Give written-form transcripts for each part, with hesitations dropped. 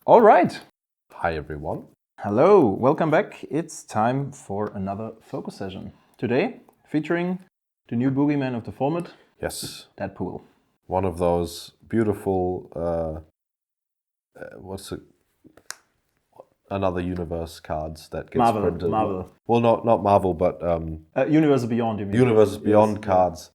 All right. Hi everyone. Hello, welcome back. It's time for another focus session. Today, featuring the new boogeyman of the format. Yes. Deadpool. One of those beautiful, another universe cards that gets printed. Marvel. Well, not Marvel, but Universe Beyond, you mean? Universes Beyond cards.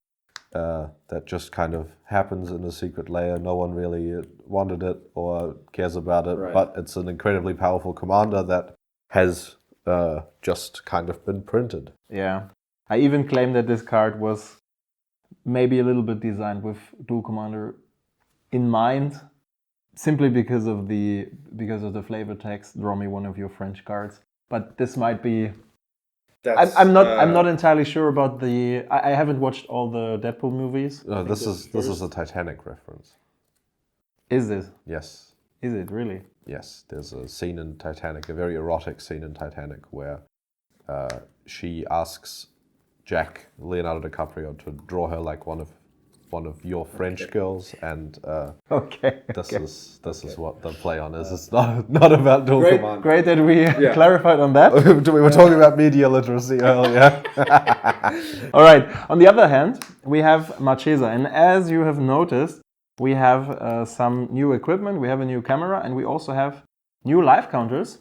That just kind of happens in a secret layer. No one really wanted it or cares about it, Right. But it's an incredibly powerful commander that has just kind of been printed. Yeah. I even claim that this card was maybe a little bit designed with Duel Commander in mind, simply because of the flavor text. Draw me one of your French cards. But this might be. I'm not entirely sure about the. I haven't watched all the Deadpool movies. This is a Titanic reference. Is this? Yes. Is it really? Yes, there's a scene in Titanic, a very erotic scene in Titanic, where she asks Jack, Leonardo DiCaprio, to draw her like one of your French girls, and this is what the play on is. It's not about Duel Command. Great that we clarified on that. We were talking about media literacy earlier. All right. On the other hand, we have Marchesa, and as you have noticed, we have some new equipment. We have a new camera, and we also have new live counters.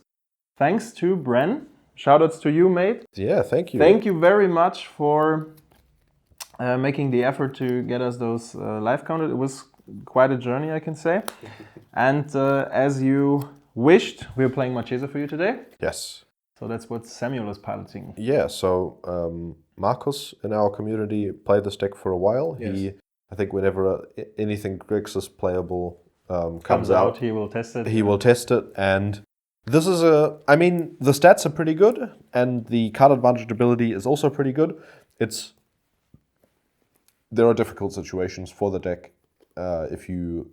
Thanks to Bren. Shoutouts to you, mate. Yeah, thank you. Thank you very much for making the effort to get us those live counters. It was quite a journey, I can say. And as you wished, we're playing Marchesa for you today. Yes. So that's what Samuel is piloting. Yeah, so Marcus in our community played this deck for a while. Yes. I think whenever anything Grixis playable comes out, he will test it. He will test it, and this is the stats are pretty good, and the card advantage ability is also pretty good. There are difficult situations for the deck. If you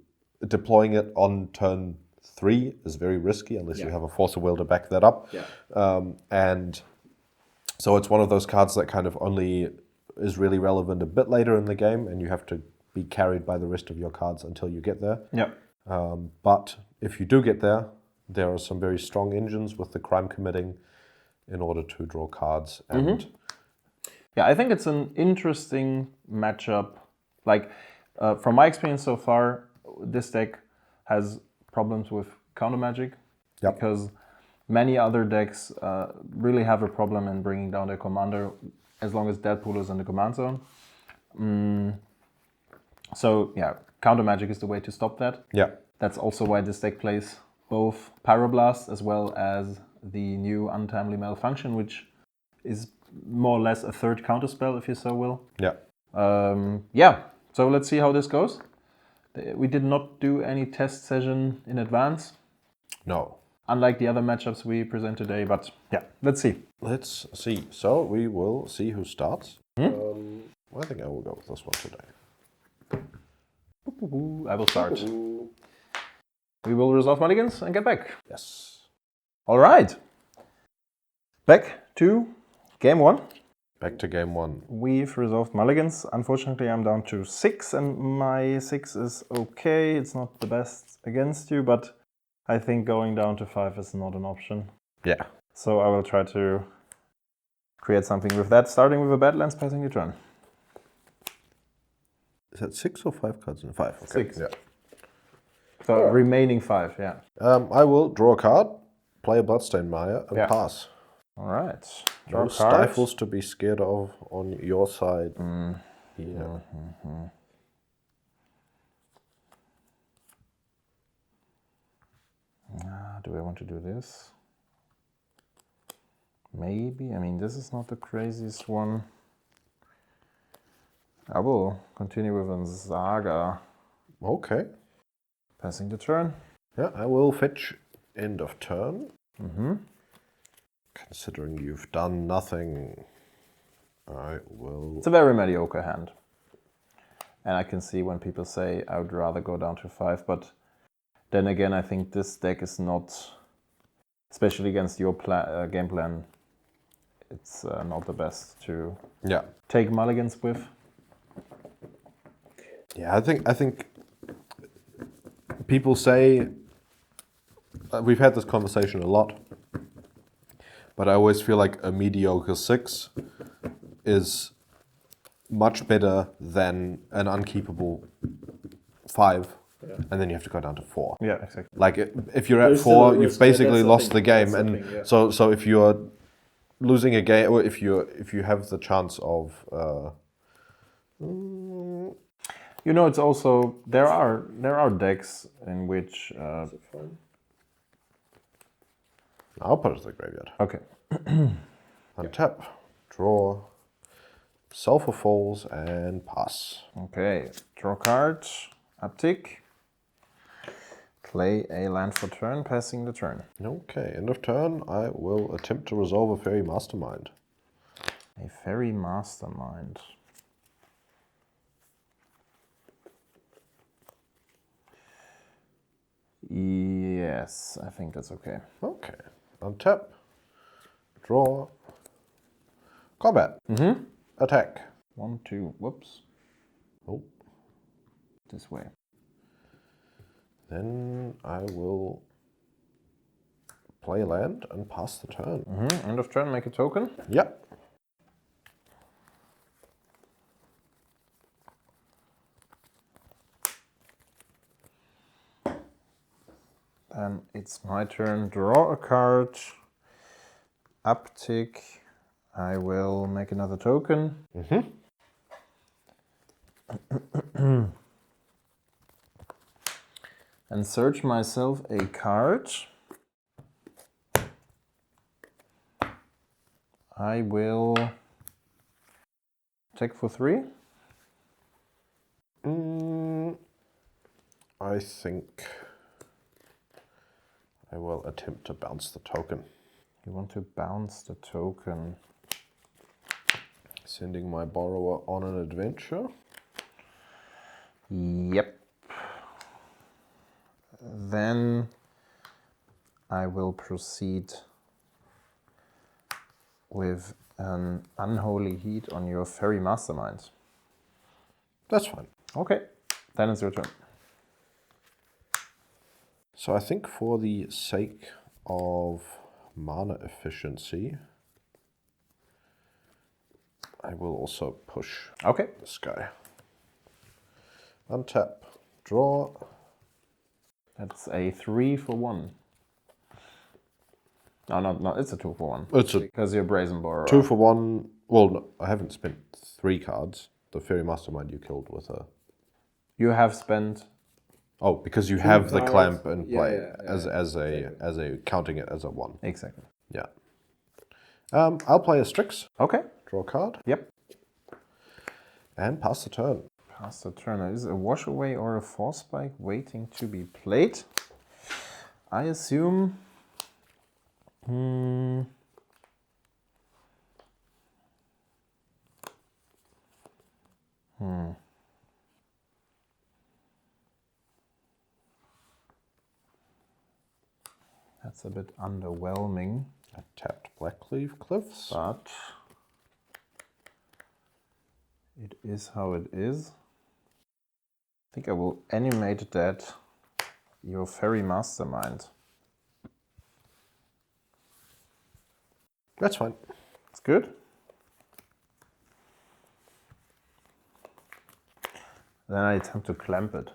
deploying it on turn 3 is very risky unless you have a Force of Will to back that up. Yeah. And so it's one of those cards that kind of only is really relevant a bit later in the game, and you have to be carried by the rest of your cards until you get there. Yeah. But if you do get there, there are some very strong engines with the crime committing in order to draw cards. And yeah, I think it's an interesting matchup. Like, from my experience so far, this deck has problems with counter magic. Yep. Because many other decks really have a problem in bringing down their commander as long as Deadpool is in the command zone. So yeah, counter magic is the way to stop that. Yeah. That's also why this deck plays both Pyroblast as well as the new Untimely Malfunction, which is more or less a third counterspell, if you so will. Yeah. So let's see how this goes. We did not do any test session in advance. No. Unlike the other matchups we present today, but yeah, let's see. Let's see. So we will see who starts. I think I will go with this one today. I will start. We will resolve mulligans and get back. Yes. All right. Back to game 1. Back to game 1. We've resolved mulligans. Unfortunately, I'm down to 6, and my 6 is okay. It's not the best against you, but I think going down to 5 is not an option. Yeah. So I will try to create something with that, starting with a Badlands, passing the turn. Is that 6 or 5 cards? 5. Okay. 6. Yeah. So remaining 5, yeah. I will draw a card, play a Bloodstained Mire, and pass. All right. No stifles to be scared of on your side. Yeah. Do I want to do this? Maybe. I mean, this is not the craziest one. I will continue with a Saga. Okay. Passing the turn. Yeah, I will fetch end of turn. Considering you've done nothing, I will... It's a very mediocre hand. And I can see when people say I would rather go down to 5, but then again, I think this deck is not, especially against your game plan, it's not the best to take mulligans with. Yeah, I think people say we've had this conversation a lot, but I always feel like a mediocre 6 is much better than an unkeepable 5, and then you have to go down to 4. Yeah, exactly. Like if you're at There's 4, still a you've risk, yeah, basically that's the lost thing, the game, that's the and thing, yeah. so if you're losing a game, or if you have the chance of You know, it's also there are decks in which I'll put it to the graveyard. okay. Untap, draw, Sulfur Falls, and pass. Okay, draw card, uptick, play a land for turn, passing the turn. Okay, end of turn. I will attempt to resolve a Fairy Mastermind. A Fairy Mastermind. Yes, I think that's okay. Okay, untap, draw, combat, attack. 1, 2, whoops, Oh, this way. then I will play a land and pass the turn. End of turn, make a token. Yep. Then it's my turn, draw a card, uptick, I will make another token. And search myself a card. I will take for 3. I think I will attempt to bounce the token. You want to bounce the token. Sending my borrower on an adventure. Yep. Then I will proceed with an Unholy Heat on your Fairy Mastermind. That's fine. Okay, then it's your turn. So I think for the sake of mana efficiency, I will also push Okay. this guy. Untap, draw. That's a 3 for 1. No, no, it's a 2 for 1. It's a Because you're Brazen Borrower. 2 for 1. Well, no, I haven't spent 3 cards. The Fairy Mastermind you killed with a... You have spent... Oh, because you have the cards. clamp in play Yeah, as a counting it as a 1. Exactly. Yeah. I'll play a Strix, Okay. draw a card, Yep. and pass the turn. Pass the turn. Is it a Wash Away or a Force Spike waiting to be played? I assume... That's a bit underwhelming, I tapped Blackleaf Cliffs. but it is how it is. I think I will animate that your Fairy Mastermind. That's fine. It's good. Then I attempt to clamp it.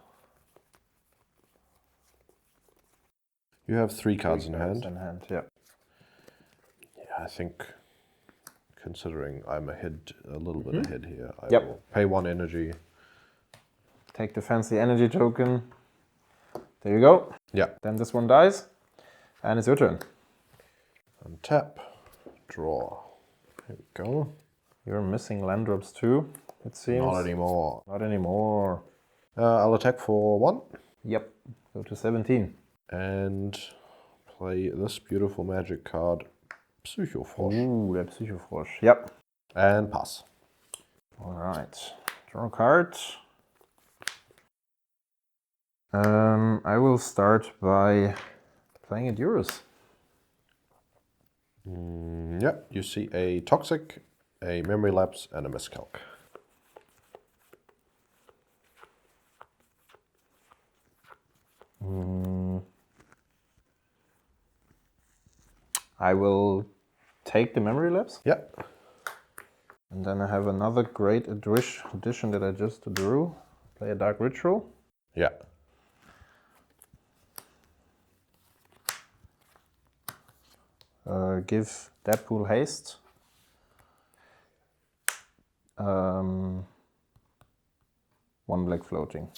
You have 3 cards in hand. Yeah. Yeah, I think considering I'm a little bit ahead here, I Yep. will pay 1 energy. Take the fancy energy token. There you go. Yeah. Then this one dies. And it's your turn. Untap, draw. Here we go. You're missing land drops too, it seems. Not anymore. Not anymore. I'll attack for 1 Yep. Go to 17. and play this beautiful magic card, Psychofrosch, Ooh, der Psychofrosch. Yep. and pass. All right. Draw a card. I will start by playing a Durus. Yeah, you see a Toxic, a Memory Lapse, and a Miscalc. I will take the memory lapse. Yeah. And then I have another great addition that I just drew. Play a Dark Ritual. Yeah. Give Deadpool haste. One black floating.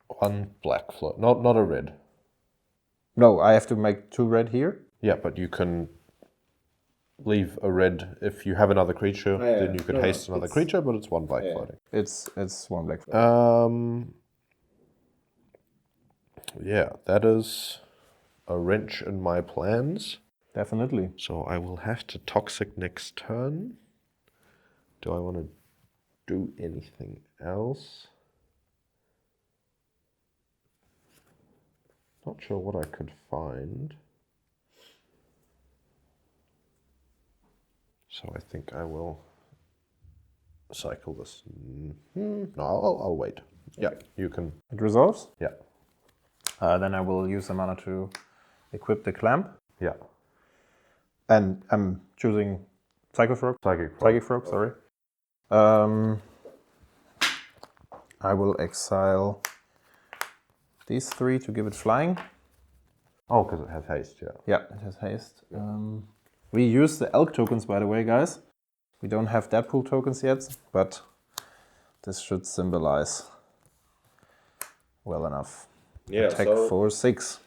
One black float. Not a red. No, I have to make 2 red here. Yeah, but you can leave a red if you have another creature. Then you could haste another creature, but it's 1 black floating. It's 1 black floating. Yeah, that is a wrench in my plans. Definitely. So I will have to Toxic next turn. Do I want to do anything else? Not sure what I could find. So I think I will cycle this. No, I'll wait. Yeah, you can. It resolves. Yeah. Then I will use the mana to equip the clamp. Yeah. And I'm choosing Psychic Frog. Psychic Frog, sorry. I will exile these 3 to give it flying. Oh, because it has haste, yeah. Yeah, it has haste. We use the Elk tokens, by the way, guys. We don't have Deadpool tokens yet, but this should symbolize well enough. Yeah, Attack for 6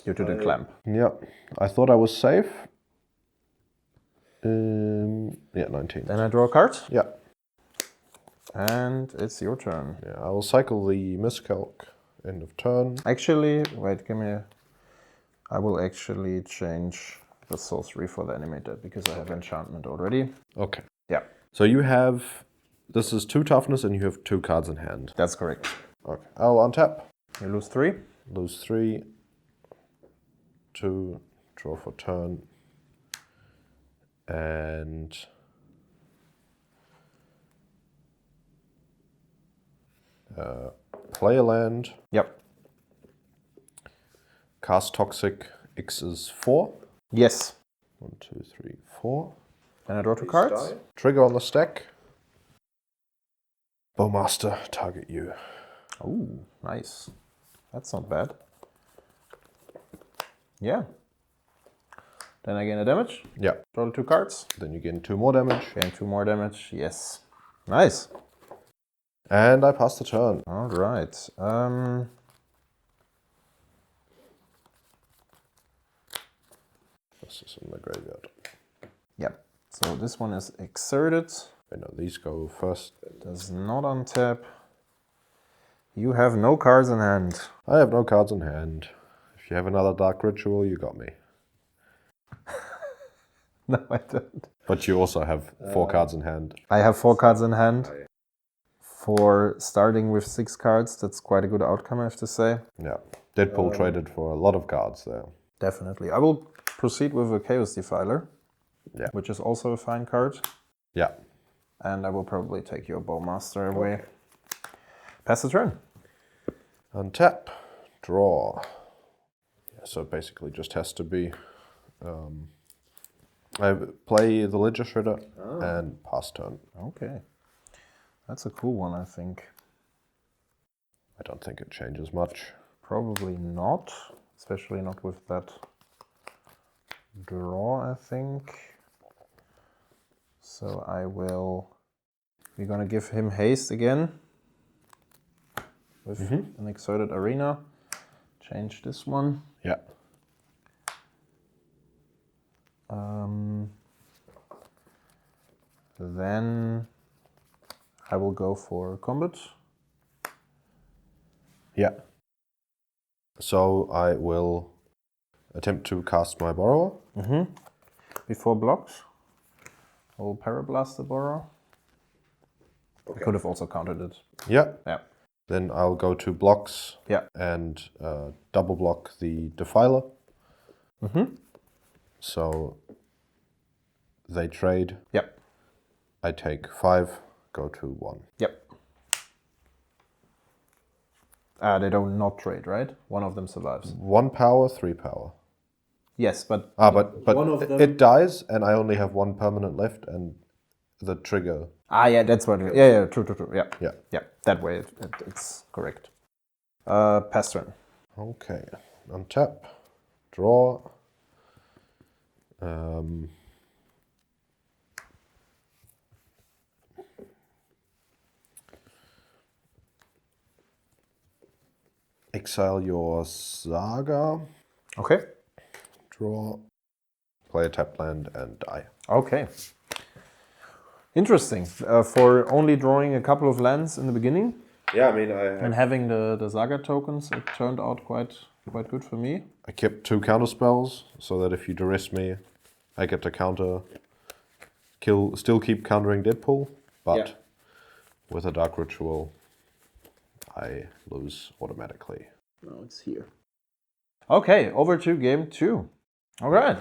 due to the clamp. Yeah, I thought I was safe. Yeah, 19. Then I draw a card. Yeah. And it's your turn. Yeah, I will cycle the Miscalc end of turn. Actually, wait, give me a... I will actually change the sorcery for the animated because I have enchantment already. Okay. Yeah. So you have... This is 2 toughness and you have 2 cards in hand. That's correct. Okay. I'll untap. You lose 3. Lose 3. 2. Draw for turn. And... play a land. Yep. Cast Toxic. X is 4. Yes. 1, 2, 3, 4. Then I draw 2 cards. Trigger on the stack. Bowmaster, target you. Oh, nice. That's not bad. Yeah. Then I gain a damage. Yeah. Draw the 2 cards. Then you gain 2 more damage. Gain 2 more damage. Yes. Nice. And I pass the turn. All right. This is in the graveyard. Yep. So this one is exerted. Okay, no, these go first. Does not untap. You have no cards in hand. I have no cards in hand. If you have another Dark Ritual, you got me. No, I don't. But you also have 4 cards in hand. I have 4 cards in hand. For starting with 6 cards, that's quite a good outcome, I have to say. Yeah. Deadpool traded for a lot of cards there. Definitely. I will proceed with a Chaos Defiler, Yeah. which is also a fine card. Yeah. And I will probably take your Bowmaster away. Pass the turn. Untap. Draw. Yeah, so it basically just has to be... I play the Ledger Shredder and pass turn. Okay. That's a cool one, I think. I don't think it changes much. Probably not, especially not with that draw, I think. So I will... We're gonna give him haste again with an Exerted Arena. Change this one. Yeah. Then I will go for combat. Yeah. So I will attempt to cast my Borrower. Before blocks, I will Parablast the Borrower. Okay. I could have also countered it. Yeah. Yeah. Then I'll go to blocks Yeah. and double block the Defiler. So they trade. Yep. I take 5, go to 1. Yep. They don't not trade, right? One of them survives. 1 power, 3 power. Yes, but but one of them... it dies, and I only have one permanent left, and the trigger. Yeah, that's what. Yeah, true. Yeah. That way, it's correct. Pass turn. Okay, untap, draw. Exile your Saga. Okay. Draw. Play a tapped land and die. Okay. Interesting. For only drawing a couple of lands in the beginning. Yeah, I mean, And having the Saga tokens, it turned out quite good for me. I kept 2 counter spells, so that if you duress me, I get to counter, still keep countering Deadpool, but with a Dark Ritual, I lose automatically. Now it's here. Okay, over to game 2. All right.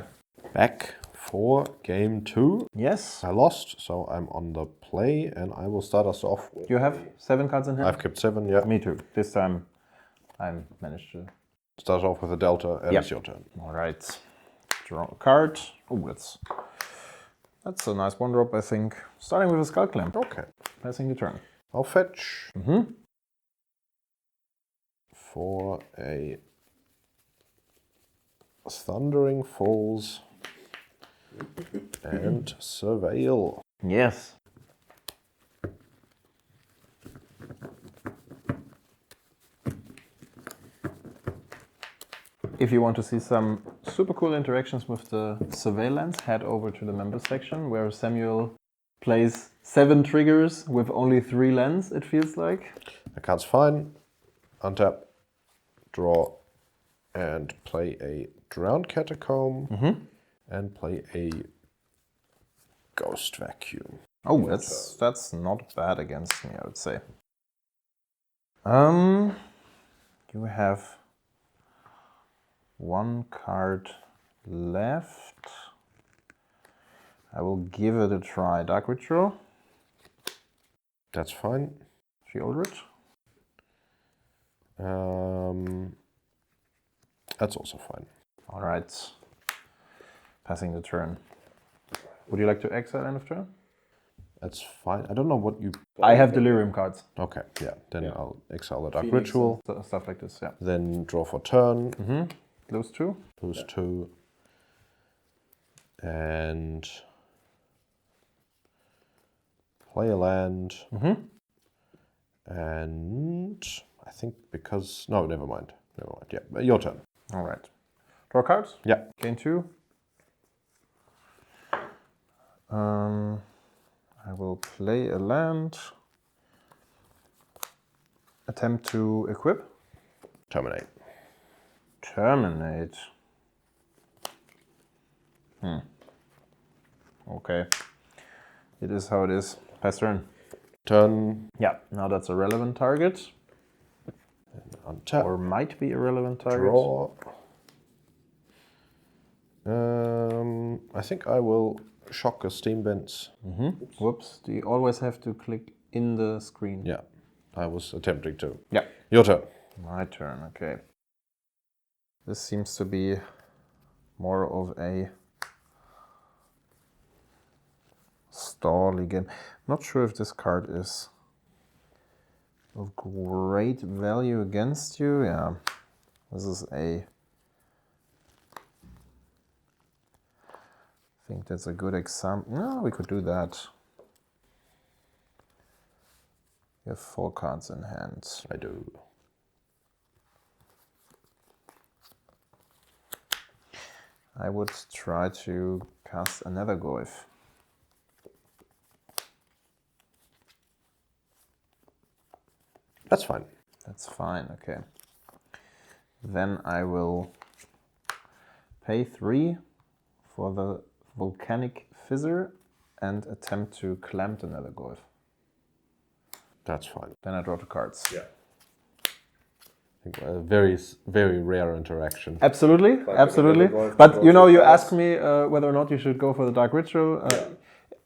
Back for game 2. Yes. I lost, so I'm on the play, and I will start us off with... You have 7 cards in hand? I've kept 7, yeah. Me too. This time I managed to... Start off with a Delta, and it's your turn. All right. Draw a card. Oh, that's a nice 1-drop, I think. Starting with a Skull Clamp. Okay. Passing the turn. I'll fetch. For a Thundering Falls and Surveil. Yes. If you want to see some super cool interactions with the surveillance, head over to the members section where Samuel plays 7 triggers with only 3 lands, it feels like. The card's fine. Untap, draw, and play a Drowned Catacomb, and play a Ghost Vacuum. Oh, that's not bad against me, I would say. You have 1 card left. I will give it a try. Dark Ritual. That's fine. Fieldred. That's also fine. All right. Passing the turn. Would you like to exile end of turn? That's fine. I don't know what you... I have Delirium cards. Okay, yeah. Then I'll exile the Dark Ritual. Stuff like this, yeah. Then draw for turn. Lose 2. Lose 2. And play a land. And I think because... No, never mind. Yeah, your turn. All right. Draw cards? Yeah. Gain 2. I will play a land. Attempt to equip. Terminate. Terminate. Okay. It is how it is. Pass turn. Turn. Yeah, now that's a relevant target. Untap. Or might be a relevant target. Draw. I think I will shock a Steam Vents. Whoops. Do you always have to click in the screen? Yeah, I was attempting to. Yeah. Your turn. My turn, okay. This seems to be more of a stall again. Not sure if this card is of great value against you. Yeah, this is a... I think that's a good example. No, we could do that. You have 4 cards in hand. I do. I would try to cast another Goyf. That's fine. That's fine, okay. Then I will pay 3 for the Volcanic Fizzer and attempt to clamp another Goyf. That's fine. Then I draw 2 cards. Yeah. I think a very, very rare interaction. Absolutely, absolutely. But you know, you asked me whether or not you should go for the Dark Ritual.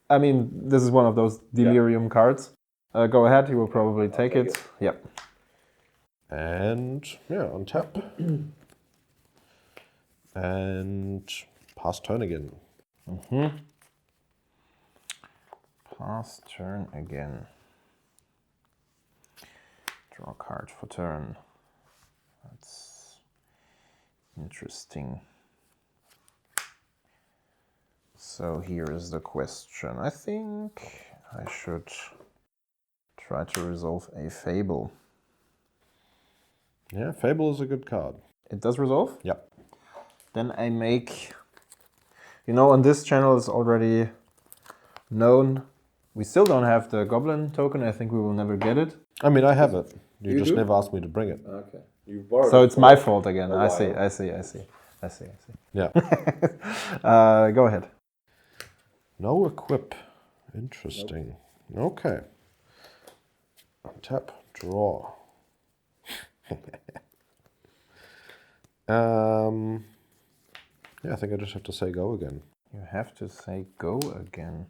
I mean, this is one of those Delirium cards. Go ahead, you will probably take it. Yep. And yeah, untap. And pass turn again. Pass turn again. Draw a card for turn. That's interesting. So here is the question. I think I should try to resolve a Fable. Yeah, Fable is a good card. It does resolve? Yep. Then I make... You know, on this channel it's already known. We still don't have the Goblin token. I think we will never get it. I mean, I have it. You just do? never asked me to bring it. Okay. You borrowed so it's my fault again. I see. Yeah. Go ahead. No equip. Interesting. Nope. Okay. Untap, draw. Yeah, I think I just have to say go again. You have to say go again.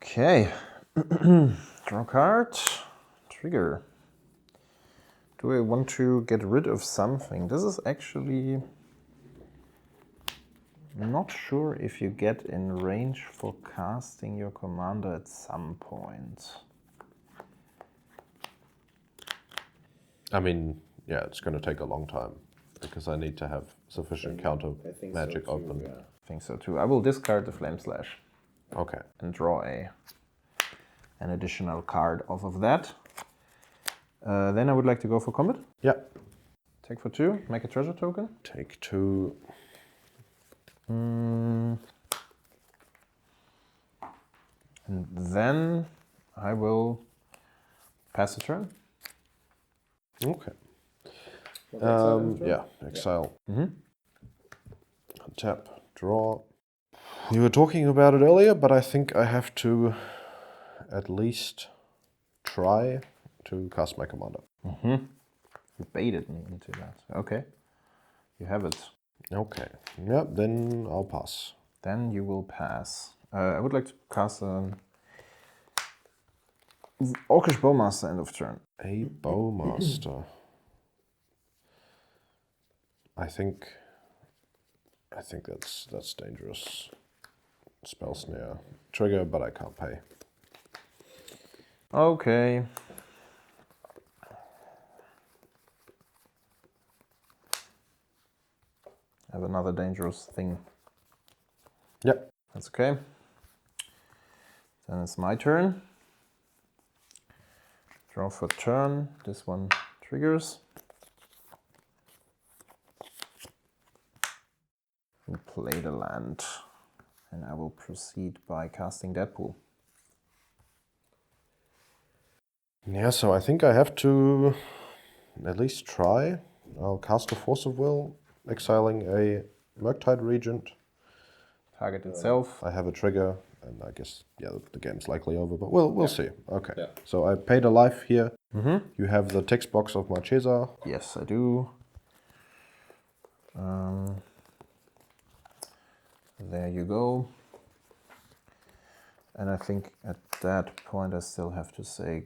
Okay. Draw card. Trigger. Do I want to get rid of something? This is actually... not sure if you get in range for casting your commander at some point. I mean, yeah, it's going to take a long time because I need to have sufficient counter magic open. Yeah. I think so too. I will discard the Flame Slash. Okay. And draw an additional card off of that. Then I would like to go for combat. Yeah. Take for 2, make a treasure token. Take 2. And then I will pass the turn. Okay. Yeah, exile. Tap, draw. You were talking about it earlier, but I think I have to at least try to cast my commander. You baited me into that. Okay. You have it. Okay. Yeah, then I'll pass. Then you will pass. I would like to cast an Orcish Bowmaster end of turn. A Bowmaster. I think that's dangerous. Spell Snare. Trigger, but I can't pay. Okay. I have another dangerous thing. Yep. That's okay. Then it's my turn. Draw for turn. This one triggers. And play the land. And I will proceed by casting Deadpool. Yeah, so I think I have to at least try. I'll cast a Force of Will, exiling a Murktide Regent. Target itself. I have a trigger, and I guess, yeah, the game's likely over, but we'll see. Okay, so I paid a life here. You have the text box of Marchesa. Yes, I do. There you go. And I think at that point I still have to say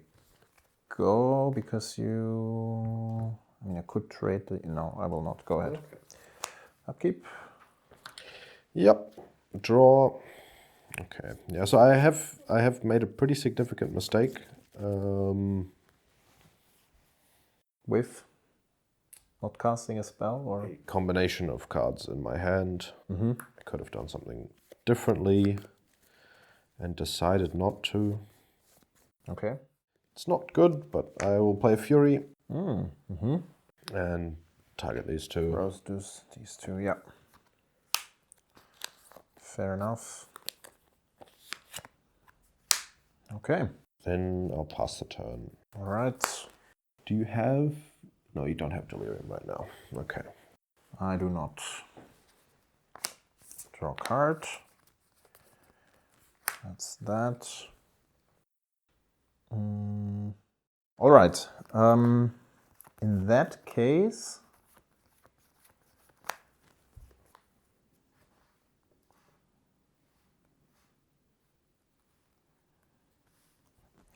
go, because you... I mean, I could trade the... No, I will not. Go ahead. Okay. Upkeep. Yep. Draw. Okay. Yeah, so I have made a pretty significant mistake. With not casting a spell, or a combination of cards in my hand. I could have done something differently and decided not to. Okay. It's not good, but I will play Fury and target these two. RAKDOS, these two, yeah. Fair enough. Okay. Then I'll pass the turn. All right. Do you have... No, you don't have Delirium right now. Okay. I do not. Draw a card. That's that. All right. In that case,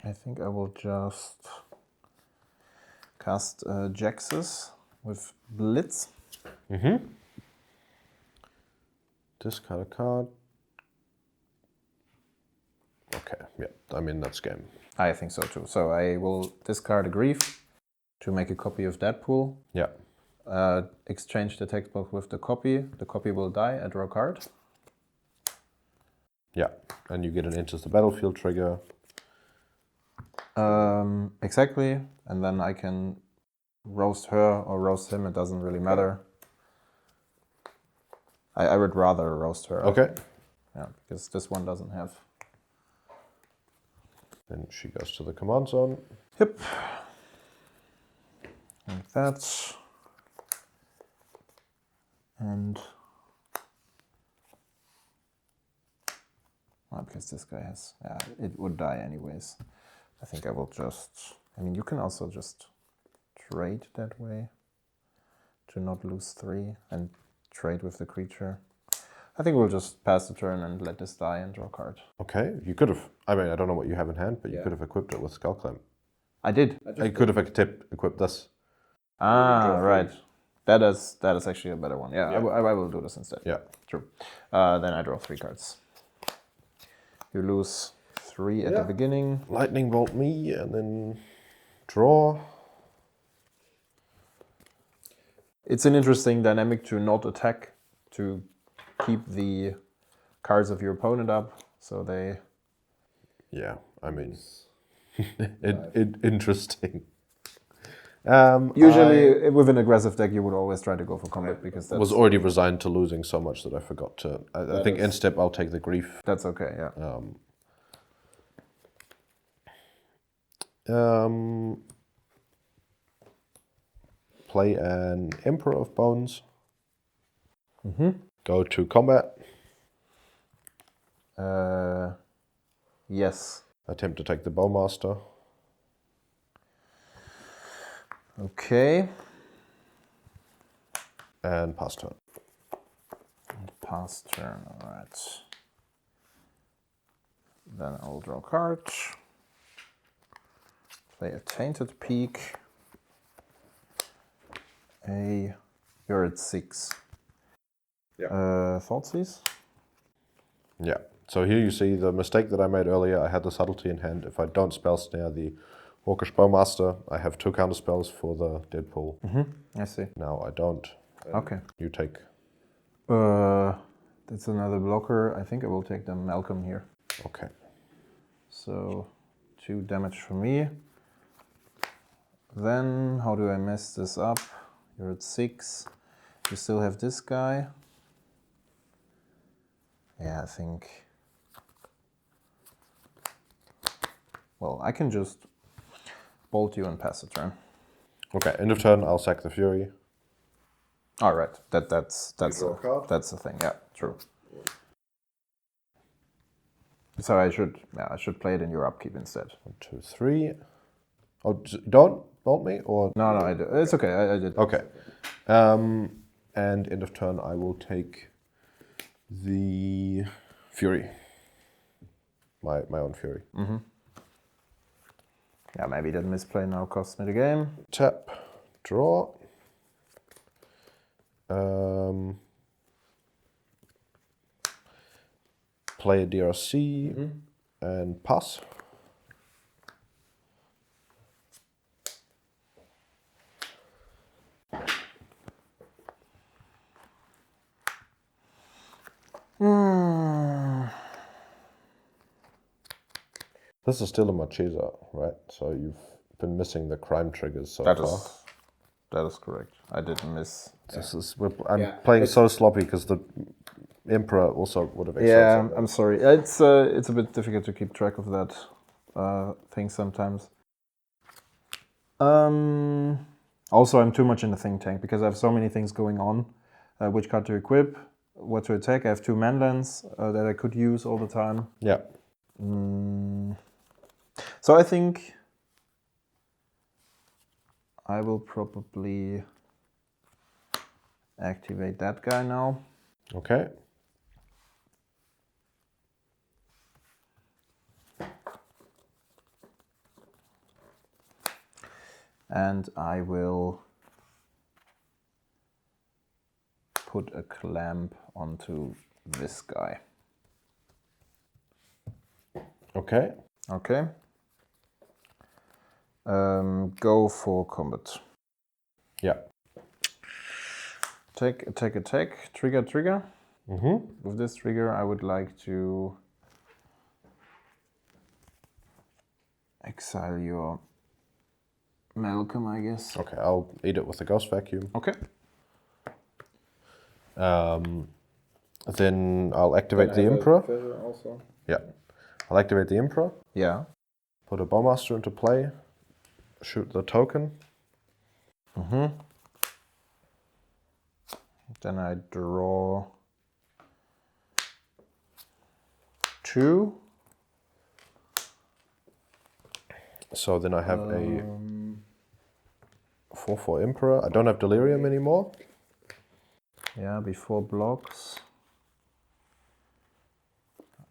I think I will just cast Jaxus with Blitz. Discard a card. Okay, yeah, I mean, that's game. I think so too. So I will discard a Grief to make a copy of Deadpool. Yeah. Exchange the text box with the copy. The copy will die. I draw a card. Yeah, and you get an enters the battlefield trigger. Exactly. And then I can roast her or roast him. It doesn't really matter. I would rather roast her. Okay. Yeah, because this one doesn't have. Then she goes to the command zone. Yep. Like that. And well, because this guy has, yeah, it would die anyways. I think I will just, I mean, you can also just trade that way to not lose 3 and trade with the creature. I think we'll just pass the turn and let this die and draw a card. Okay, you could have, I mean, I don't know what you have in hand, but you could have equipped it with Skullclaim. I did. You could have equipped this. Ah, right. That is actually a better one. Yeah, yeah. I will do this instead. Yeah. True. Then I draw 3 cards. You lose 3 at the beginning. Lightning bolt me and then draw. It's an interesting dynamic to not attack, to keep the cards of your opponent up, so they... Yeah, I mean, interesting. Usually, with an aggressive deck, you would always try to go for combat because that was already resigned to losing so much that I forgot to. I think end step I'll take the Grief. That's okay. Yeah. Play an Emperor of Bones. Go to combat. Yes. Attempt to take the Bowmaster. Okay. And pass turn. Pass turn, alright. Then I'll draw a card. Play a Tainted Peak. You're at 6. Yeah. Thoughtseize? Yeah. So here you see the mistake that I made earlier. I had the Subtlety in hand. If I don't spell snare the Hawkish Bowmaster, I have 2 counter spells for the Deadpool. I see. Now I don't. Okay. You take. That's another blocker. I think I will take the Malcolm here. Okay. So 2 damage for me. Then how do I mess this up? You're at 6. You still have this guy. Yeah, I think. Well, I can just bolt you and pass the turn. Okay, end of turn, I'll sack the Fury. All right, that's the thing. Yeah, true. So I should play it in your upkeep instead. 1, 2, 3. Oh, don't bolt me or no, I did. It's okay. I did. Okay, and end of turn, I will take the Fury. My own Fury. Yeah, maybe that misplay now costs me the game. Tap, draw. Play a DRC and pass. This is still a Marchesa, right? So you've been missing the crime triggers so far. That is correct. I didn't miss. I'm playing so sloppy because the Emperor also would have. Yeah, I'm sorry. It's a bit difficult to keep track of that thing sometimes. Also, I'm too much in the think tank because I have so many things going on. Which card to equip, what to attack. I have 2 manlands that I could use all the time. Yeah. So I think I will probably activate that guy now. Okay. And I will put a clamp onto this guy. Okay. Okay. Go for combat. Yeah. Attack. Trigger. Mm-hmm. With this trigger, I would like to exile your Malcolm, I guess. Okay, I'll eat it with the Ghost Vacuum. Okay. Then I'll activate the Emperor. Also. Yeah. I'll activate the Emperor. Yeah. Put a Bowmaster into play. Shoot the token. Mm-hmm. Then I draw 2. So then I have a 4/4 Emperor. I don't have Delirium anymore. Yeah, before blocks,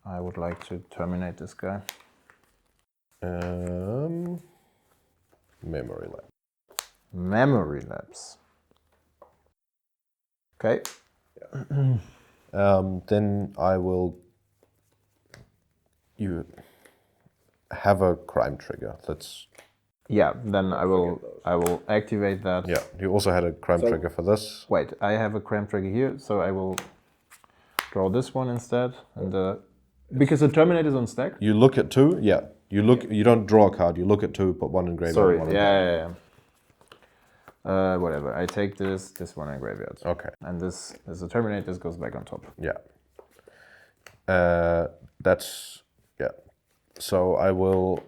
I would like to terminate this guy. Memory Lab. Memory lapse. Okay. Then I will. You have a crime trigger. That's. Yeah. Then I will activate that. Yeah. You also had a crime trigger for this. Wait, I have a cramp trigger here, so I will draw this one instead, and because the terminate is on stack. You look at 2. Yeah. You look. You don't draw a card. You look at 2. Put 1 in graveyard. Sorry. One in Yeah. Whatever. I take this one in graveyard. Okay. And this is a terminate. This goes back on top. Yeah. That's. Yeah. So I will.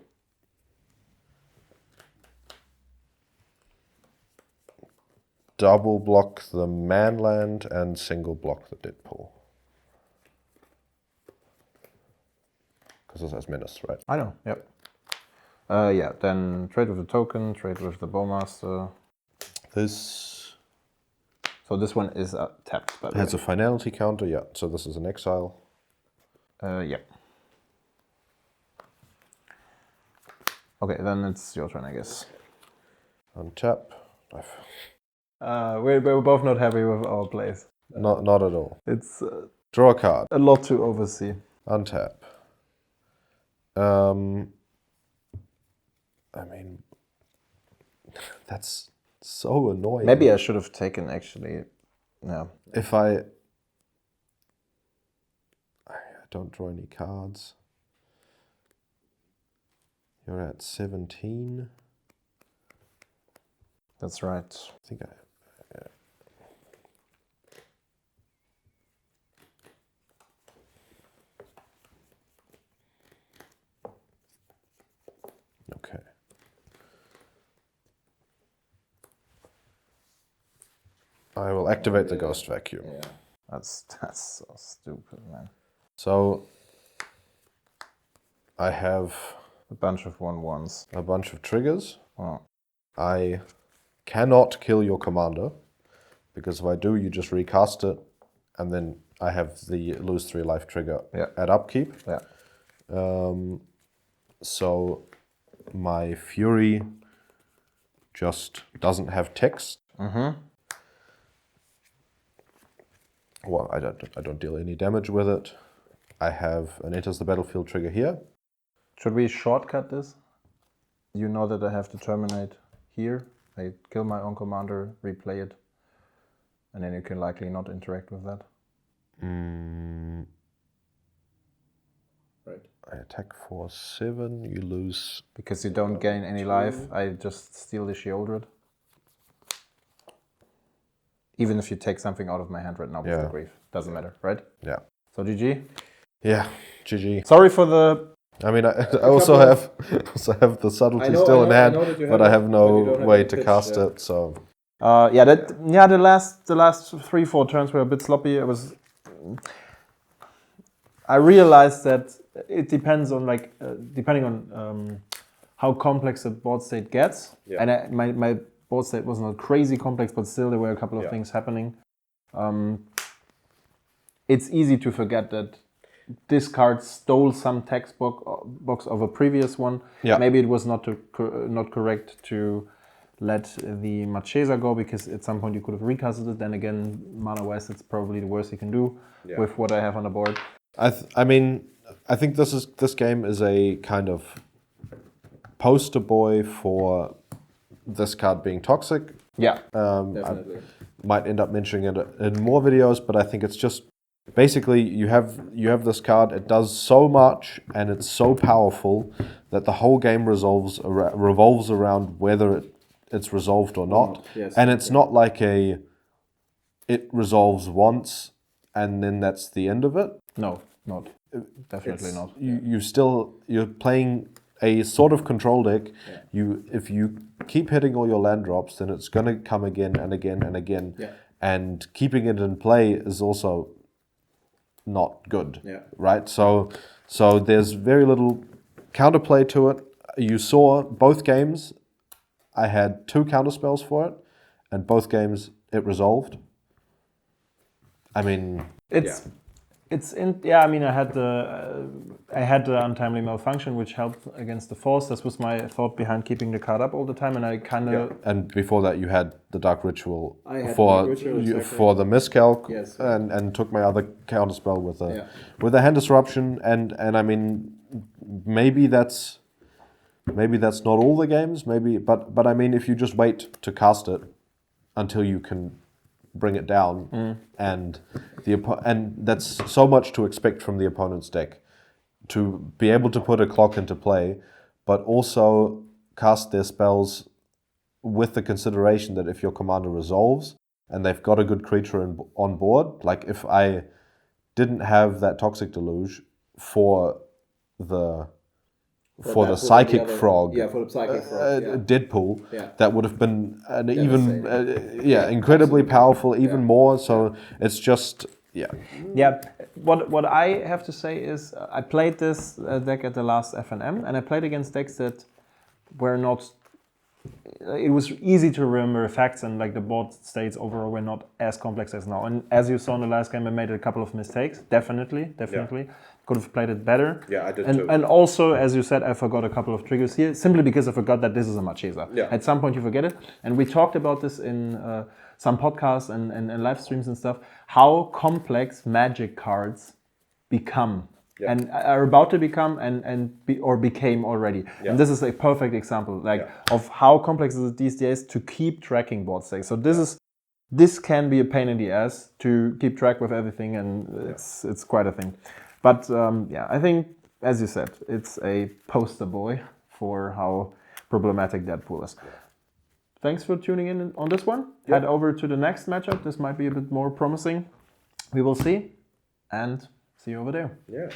Double block the Manland and single block the Deadpool. Because this has menace, right? I know. Yep. Yeah. Then trade with the token. Trade with the Bowmaster. This So this one is tapped. By the has a finality counter, yeah. So this is an exile. Yeah. Okay, then it's your turn, I guess. Untap. We're both not happy with our plays. Not at all. It's Draw a card. a lot to oversee. Untap. I mean, that's so annoying. Maybe I should have taken actually. Yeah. If I don't draw any cards. You're at 17. That's right. I think yeah. Okay. I will activate the Ghost Vacuum. Yeah. That's so stupid, man. So I have A bunch of 1/1s. a bunch of triggers. Oh. I cannot kill your commander, because if I do, you just recast it, and then I have the lose 3 life trigger at upkeep. Yeah. So my Fury just doesn't have text. Mm-hmm. Well, I don't deal any damage with it. I have an enters the battlefield trigger here. Should we shortcut this? You know that I have to terminate here. I kill my own commander, replay it, and then you can likely not interact with that. Right. I attack for 7. You lose. Because you don't gain any life, I just steal the Sheoldred. Even if you take something out of my hand right now with the grief. Doesn't matter, right? Yeah. So GG. Yeah, GG. Sorry for the... I mean, I also have the subtlety still in hand, but I have no way to cast it, so... the last 3-4 turns were a bit sloppy. It was... I realized that it depends on, depending on how complex the board state gets. Yeah. And my board state was not crazy complex, but still there were a couple of things happening. It's easy to forget that this card stole some text box of a previous one. Yeah. Maybe it was not correct to let the Marchesa go, because at some point you could have recasted it. Then again, mana-wise, it's probably the worst you can do with what I have on the board. I mean, I think this game is a kind of poster boy for this card being toxic. Yeah, definitely. I might end up mentioning it in more videos, but I think it's just basically you have this card. It does so much and it's so powerful that the whole game revolves around whether it's resolved or not. Yes. And it's not like it resolves once and then that's the end of it. No, not. Definitely not. You're playing a sort of control deck. If you keep hitting all your land drops, then it's going to come again and again and again. And keeping it in play is also not good. Right? So there's very little counterplay to it. You saw both games. I had 2 counterspells for it, and both games it resolved. I mean, I mean, I had the untimely malfunction, which helped against the force. This was my thought behind keeping the card up all the time, and I kind of. And before that, you had the Dark Ritual for the miscalc, and took my other counterspell with a hand disruption, and I mean, maybe that's not all the games, but I mean, if you just wait to cast it until you can bring it down, and that's so much to expect from the opponent's deck, to be able to put a clock into play, but also cast their spells with the consideration that if your commander resolves and they've got a good creature on board, like if I didn't have that Toxic Deluge for the Psychic Frog, Deadpool, that would have been an even incredibly powerful, even more. So it's just What I have to say is I played this deck at the last FNM, and I played against decks that were not. It was easy to remember effects, and like the board states overall were not as complex as now. And as you saw in the last game, I made a couple of mistakes. Definitely. Could have played it better. Yeah, I did too. And also, as you said, I forgot a couple of triggers here, simply because I forgot that this is a Marchesa. At some point you forget it. And we talked about this in some podcasts and live streams and stuff, how complex Magic cards become. And are about to become or became already. And this is a perfect example of how complex it is these days to keep tracking board states. So this can be a pain in the ass to keep track with everything, and it's quite a thing. But I think, as you said, it's a poster boy for how problematic Deadpool is. Thanks for tuning in on this one. Head over to the next matchup. This might be a bit more promising. We will see, and see you over there. Yeah.